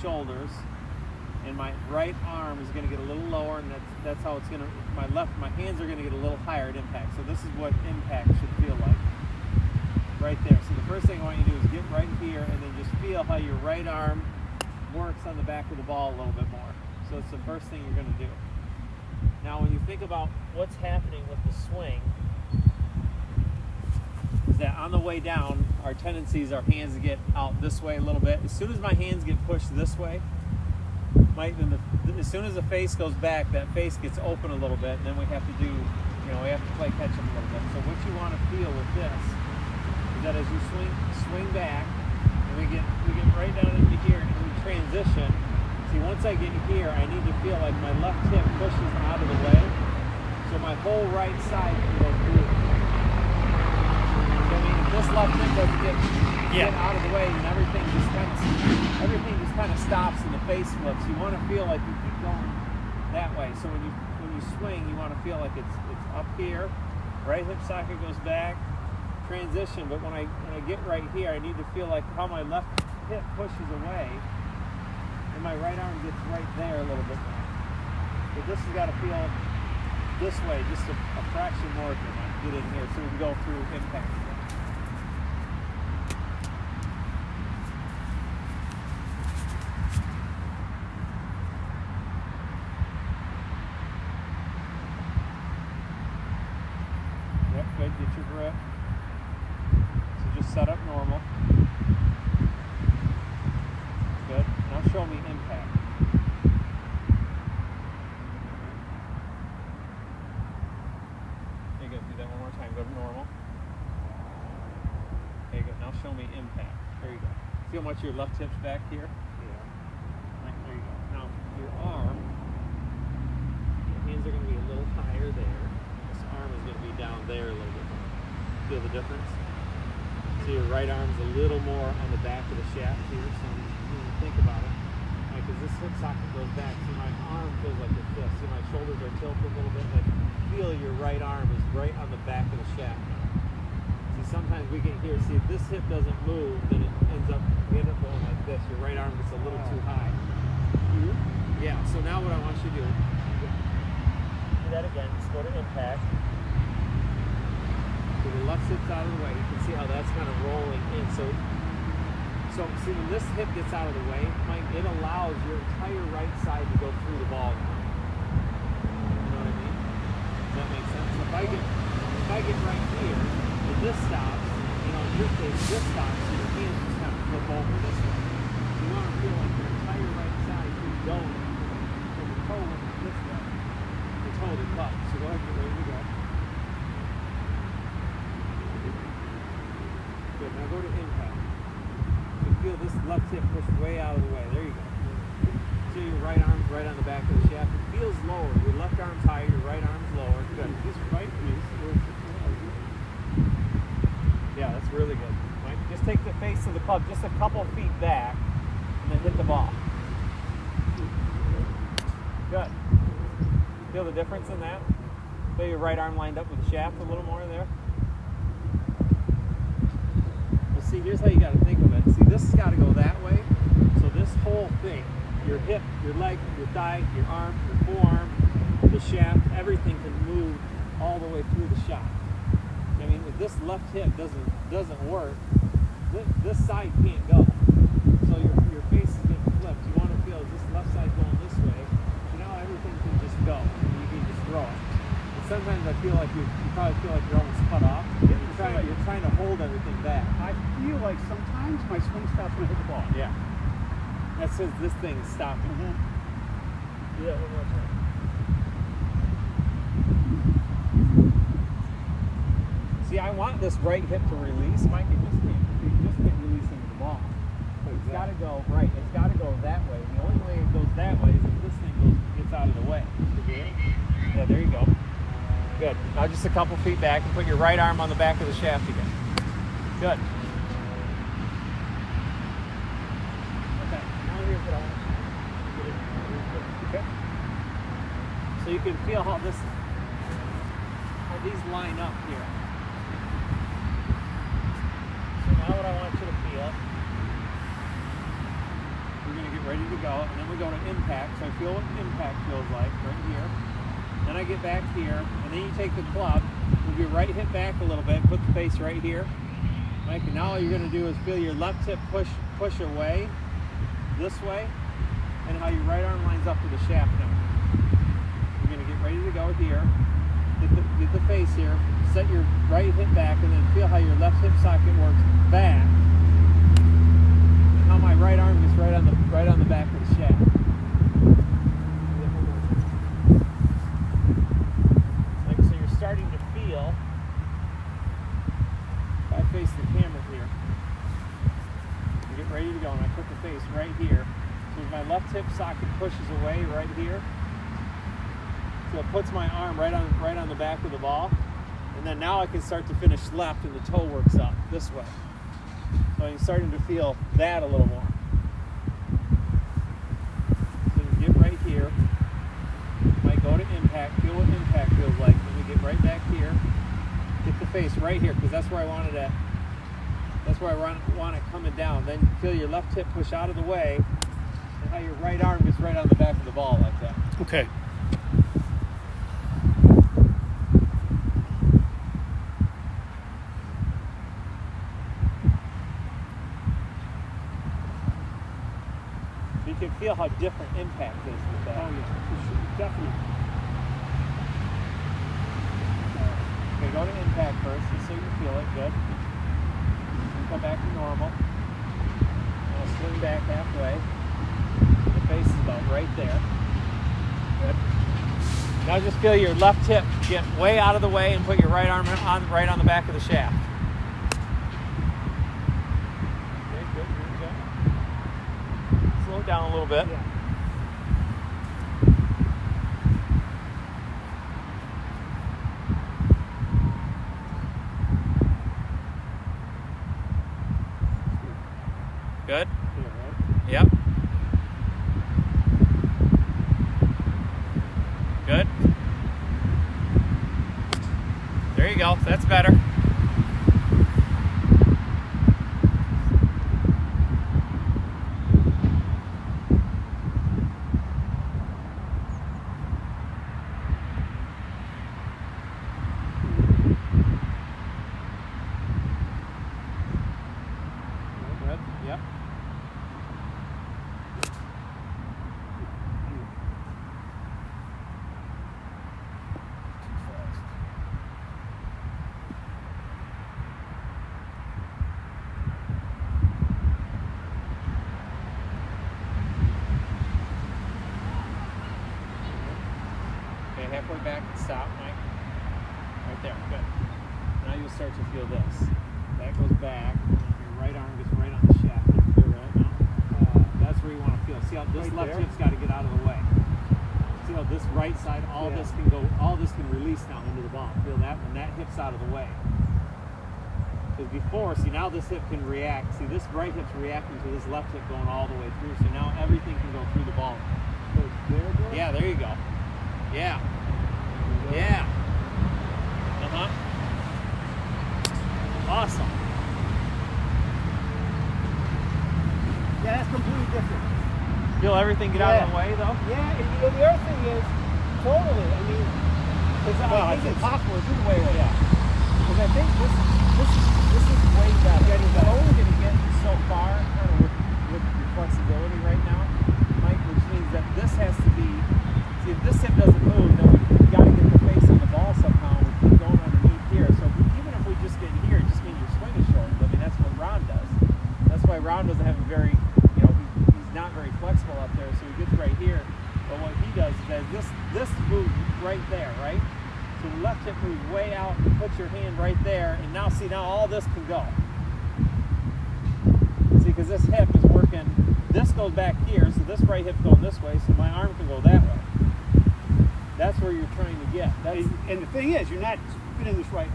shoulders, and my right arm is going to get a little lower, and that's how it's going to, my hands are going to get a little higher at impact. So this is what impact should feel like. Right there. So the first thing I want you to do is get right here and then just feel how your right arm works on the back of the ball a little bit more. So it's the first thing you're going to do. Now when you think about what's happening with the swing, is that on the way down, our tendency is our hands to get out this way a little bit. As soon as my hands get pushed this way, as soon as the face goes back, that face gets open a little bit, and then we have to do, we have to play catch up a little bit. So what you want to feel with this is that as you swing back, and we get right down into here, and we transition. See, once I get here, I need to feel like my left hip pushes out of the way, so my whole right side can go through. So, if this left hip doesn't get out of the way, and everything just kind of stops and the face flips. You want to feel like you keep going that way. So when you swing, you want to feel like it's up here, right hip socket goes back, transition. But when I get right here, I need to feel like how my left hip pushes away, and my right arm gets right there a little bit more. But this has got to feel this way, just a fraction more than I get in here, so we can go through impact. Good, get your grip. So just set up normal. Good. Now show me impact. There you go. Do that one more time. Go to normal. There you go. Now show me impact. There you go. See how much your left hip's back here? Yeah. Right, there you go. Now your arm, your hands are going to be a little higher there. Arm is going to be down there a little bit more. Feel the difference? So your right arm's a little more on the back of the shaft here. So when you think about it, because this hip socket goes back, so my arm feels like it's this. See, my shoulders are tilted a little bit. Like feel your right arm is right on the back of the shaft now. See, sometimes we get here. See, if this hip doesn't move, then we end up going like this. Your right arm gets a little too high. Yeah. So now what I want you to do. Do that again. Just go to impact. So the left hip's out of the way. You can see how that's kind of rolling in. So see, when this hip gets out of the way, it allows your entire right side to go through the ball now. You know what I mean? Does that make sense? So if I get right here, and this stops, in your case, this stops, so your hands just kind of flip over this way. You want to feel like your entire right side keeps going from the toe this way. Hold it up. So go ahead and get ready to go. Good. Now go to impact. You feel this left hip pushed way out of the way. There you go. So your right arm's right on the back of the shaft. It feels lower. Your left arm's higher. Your right arm's lower. Good. Just right. Yeah, that's really good. Right? Just take the face of the club just a couple feet back, and then hit the ball. Good. Feel the difference in that? Feel your right arm lined up with the shaft a little more there? Well, see, here's how you got to think of it. See, this has got to go that way. So this whole thing, your hip, your leg, your thigh, your arm, your forearm, the shaft, everything can move all the way through the shot. I mean, if this left hip doesn't work, this side can't go. So your face is getting flipped. You want to feel this left side going this way. Everything can just go. You can just throw it. And sometimes I feel like you probably feel like you're almost cut off. You're trying to hold everything back. I feel like sometimes my swing stops when I hit the ball. Yeah. That says this thing's stopping. Do that one more time. See, I want this right hip to release, Mike. It just can't release into the ball. So it's got to go right. It's got to go that way. The only way it goes that way is if this thing gets out of the way. Yeah, there you go. Good. Now just a couple feet back and put your right arm on the back of the shaft again. Good. Okay. Now here's what I want you to do. Okay. So you can feel how these line up here. So now what I want you to feel we're going to get ready to go, and then we go to impact. So I feel what impact feels like right here. Then I get back here, and then you take the club, move your right hip back a little bit, put the face right here. Mike, and now all you're going to do is feel your left hip push away this way, and how your right arm lines up to the shaft now. You're going to get ready to go here, get the face here, set your right hip back, and then feel how your left hip socket works back. How my right arm gets right on the back of the shaft. Like so, you're starting to feel. If I face the camera here, you get ready to go, and I put the face right here. So my left hip socket pushes away right here. So it puts my arm right on the back of the ball, and then now I can start to finish left, and the toe works up this way. So I'm starting to feel that a little more. So you get right here, might go to impact, feel what impact feels like, then we get right back here, get the face right here, because that's where I wanted it. That's where I want it coming down. Then feel your left hip push out of the way, and how your right arm gets right on the back of the ball like that. Okay. You can feel how different impact is with that. Oh yeah, definitely. Okay, go to impact first, just so you feel it. Good. Come back to normal. Now swing back halfway. The face is about right there. Good. Now just feel your left hip get way out of the way and put your right arm right on the back of the shaft. Okay, good. Here we go. Slow down a little bit. Yeah. Good. Yeah, Yep. Good. There you go. That's better. Good. Yep. Okay, halfway back and stop, Mike. Right there, good. Now you'll start to feel this. That goes back, and your right arm gets right on the shaft. You can feel right now. That's where you want to feel. See how this Right left there? hip's got to get out of the way. See how this right side, all Yeah. this can go, all this can release now into the ball. Feel that, and that hip's out of the way. Because before, see now this hip can react. See this right hip's reacting to this left hip going all the way through. So now everything can go through the ball. So it's there, bro? Yeah, there you go. Yeah. Yeah. Uh-huh. Awesome. Yeah, that's completely different. Feel everything get out of the way, though? Yeah, and the other thing is, totally, I mean, because I think it's possible to do the way, Yeah. because I think this is way better. We're only going to get so far kind of With your flexibility right now, Mike, which means that this has to be, see, if this hip doesn't move, then we've got to get the face on the ball somehow. We keep going underneath here. So even if we just get here, it just means your swing is short. I mean, that's what Ron does. That's why Ron doesn't have a very, he's not very flexible up there, so he gets right here. But what he does is that this moves right there, right? So the left hip moves way out, you put your hand right there, and now see, now all this can go. See, because this hip is working, this goes back here, so this right hip's going this way, so my arm can go that way. That's where you're trying to get. That's, And the thing is, you're not spinning this right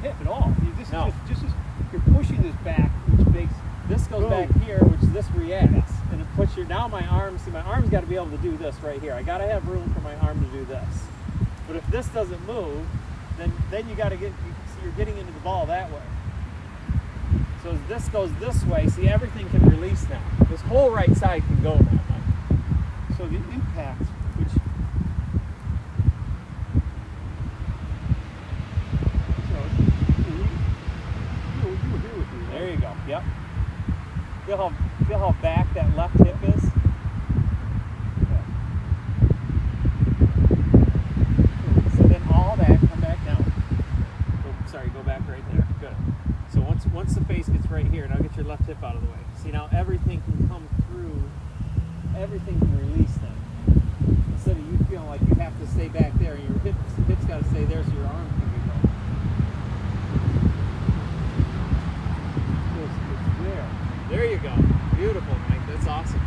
hip at all. This No. is just you're pushing this back, which makes this goes boom. back here, which this reacts, and it puts your, now my arm, see my arm's got to be able to do this right here. I got to have room for my arm to do this. But if this doesn't move, then you got to get, see, you're getting into the ball that way. So So as this goes this way, see, everything can release now. This whole right side can go now, Mike. So the impact, which you agree with me. There you go. Yep. Feel how back that left hip is? So then all that, come back down. Go back right there. Good. So once the face gets right here, now get your left hip out of the way. See, now everything can come through. Everything can release then. Instead of you feeling like you have to stay back there, and your hips got to stay there, so your arms can be going. It's there. There you go. Beautiful, Mike. That's awesome.